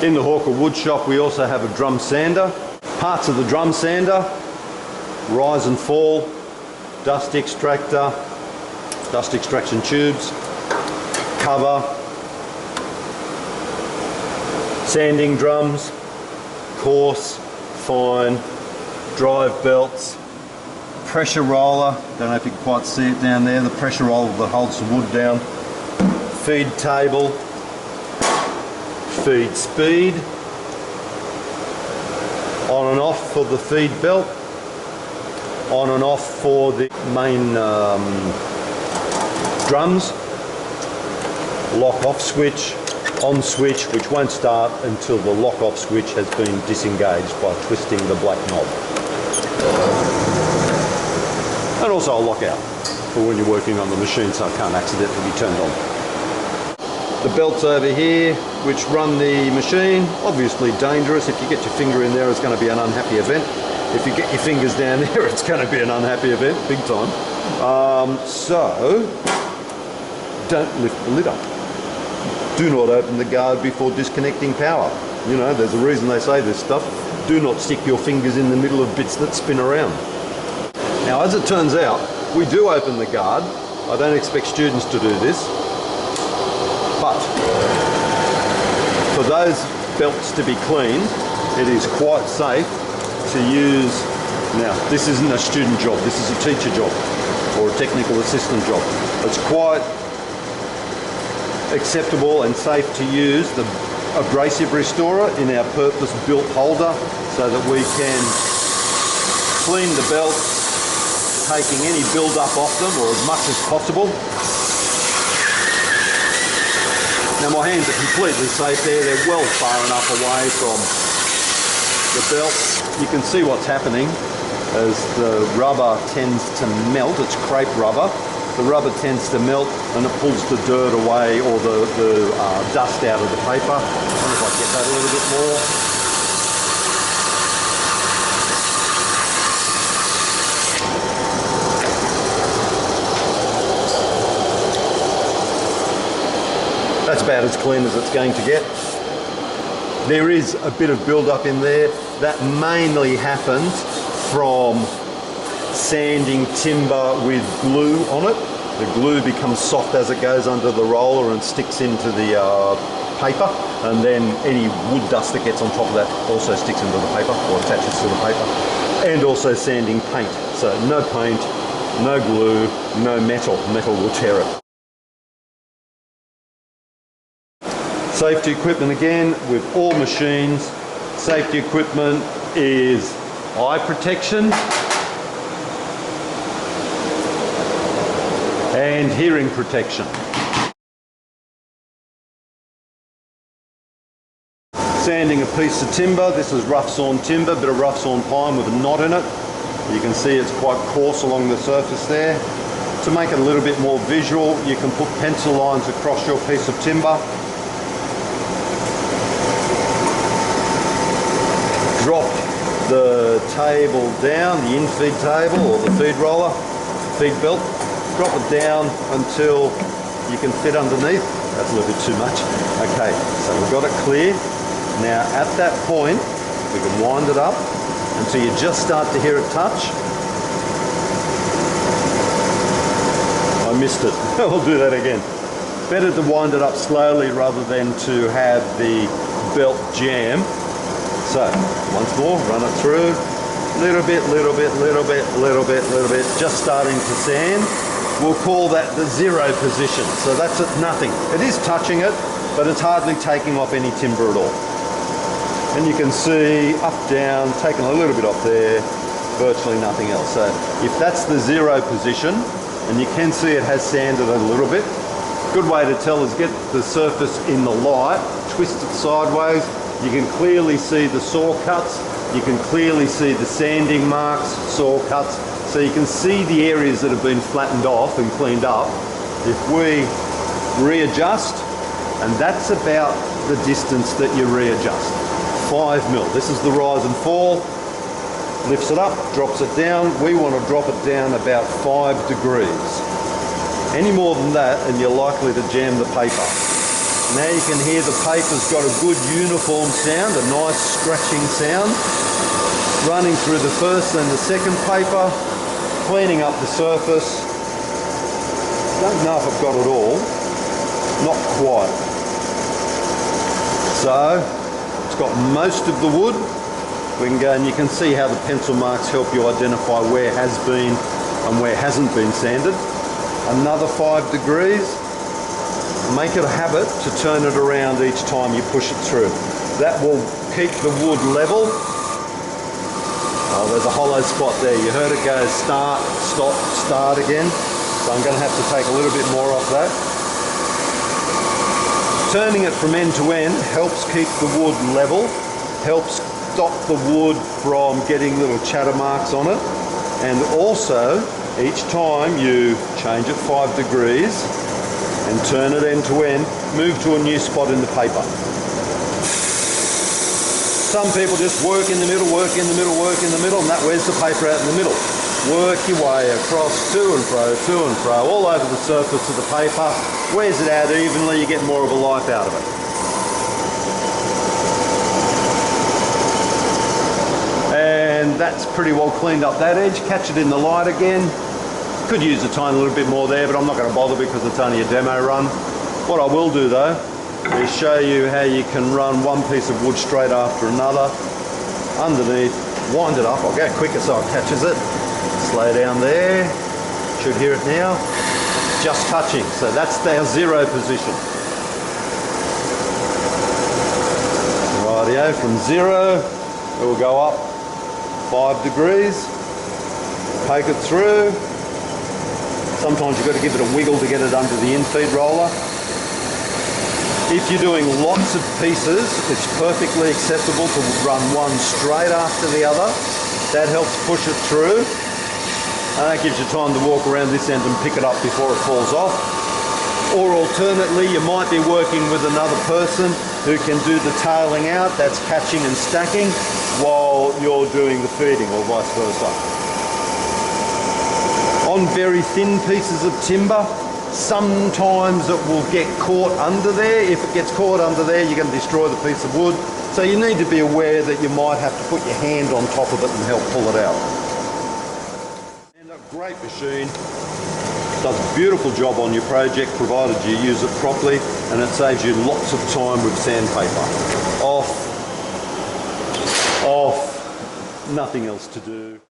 In the Hawker wood shop we also have a drum sander. Parts of the drum sander: rise and fall, dust extractor, dust extraction tubes, cover, sanding drums, coarse, fine, drive belts, pressure roller, don't know if you can quite see it down there, the pressure roller that holds the wood down, feed table, feed speed, on and off for the feed belt, on and off for the main drums, lock off switch, on switch, which won't start until the lock off switch has been disengaged by twisting the black knob. And also a lockout for when you're working on the machine so it can't accidentally be turned on. The belts over here which run the machine, obviously dangerous. If you get your finger in there it's going to be an unhappy event. If you get your fingers down there it's going to be an unhappy event, big time. So don't lift the lid up. Do not open the guard before disconnecting power. You know, there's a reason they say this stuff. Do not stick your fingers in the middle of bits that spin around. Now, as it turns out, we do open the guard. I don't expect students to do this. But for those belts to be cleaned, it is quite safe to use. Now, this isn't a student job. This is a teacher job or a technical assistant job. It's quite acceptable and safe to use the abrasive restorer in our purpose-built holder so that we can clean the belts, taking any build-up off them or as much as possible. Now my hands are completely safe there. They're well far enough away from the belt. You can see what's happening as the rubber tends to melt. It's crepe rubber. The rubber tends to melt and it pulls the dirt away or the dust out of the paper. I wonder if I get that a little bit more. That's about as clean as it's going to get. There is a bit of build-up in there. That mainly happens from sanding timber with glue on it. The glue becomes soft as it goes under the roller and sticks into the paper, and then any wood dust that gets on top of that also sticks into the paper or attaches to the paper. And also sanding paint. So no paint, no glue, no metal. Metal will tear it. Safety equipment again with all machines. Safety equipment is eye protection and hearing protection. Sanding a piece of timber. This is rough sawn timber, bit of rough sawn pine with a knot in it. You can see it's quite coarse along the surface there. To make it a little bit more visual, you can put pencil lines across your piece of timber. Drop the table down, the in-feed table or the feed roller, feed belt. Drop it down until you can fit underneath. That's a little bit too much. Okay, so we've got it clear. Now at that point, we can wind it up until you just start to hear it touch. I missed it. I'll do that again. Better to wind it up slowly rather than to have the belt jam. So, once more, run it through. Little bit, little bit, little bit, little bit, little bit. Just starting to sand. We'll call that the zero position. So that's at nothing. It is touching it, but it's hardly taking off any timber at all. And you can see up, down, taking a little bit off there, virtually nothing else. So if that's the zero position, and you can see it has sanded a little bit, good way to tell is get the surface in the light, twist it sideways. You can clearly see the saw cuts. You can clearly see the sanding marks, saw cuts. So you can see the areas that have been flattened off and cleaned up. If we readjust, and that's about the distance that you readjust. 5 mil. This is the rise and fall. Lifts it up, drops it down. We want to drop it down about 5 degrees. Any more than that and you're likely to jam the paper. Now you can hear the paper's got a good uniform sound, a nice scratching sound, running through the first and the second paper, cleaning up the surface. Don't know if I've got it all, not quite. So it's got most of the wood. We can go and you can see how the pencil marks help you identify where has been and where hasn't been sanded. Another 5 degrees. Make it a habit to turn it around each time you push it through. That will keep the wood level. Oh, there's a hollow spot there. You heard it go start, stop, start again. So I'm going to have to take a little bit more off that. Turning it from end to end helps keep the wood level, helps stop the wood from getting little chatter marks on it, and also each time you change it 5 degrees and turn it end to end, move to a new spot in the paper. Some people just work in the middle, work in the middle, work in the middle, and that wears the paper out in the middle. Work your way across, to and fro, all over the surface of the paper. Wears it out evenly, you get more of a life out of it. And that's pretty well cleaned up that edge. Catch it in the light again. Could use a tiny little bit more there, but I'm not going to bother because it's only a demo run. What I will do though is show you how you can run one piece of wood straight after another, underneath, wind it up. I'll go quicker so it catches it. Slow down there. Should hear it now. Just touching. So that's our 0 position. Rightio, from 0 it will go up 5 degrees. Poke it through. Sometimes you've got to give it a wiggle to get it under the in-feed roller. If you're doing lots of pieces, it's perfectly acceptable to run one straight after the other. That helps push it through. And that gives you time to walk around this end and pick it up before it falls off. Or alternately, you might be working with another person who can do the tailing out, that's catching and stacking, while you're doing the feeding, or vice versa. On very thin pieces of timber, sometimes it will get caught under there. If it gets caught under there, you're going to destroy the piece of wood. So you need to be aware that you might have to put your hand on top of it and help pull it out. And a great machine. Does a beautiful job on your project, provided you use it properly, and it saves you lots of time with sandpaper. Off, nothing else to do.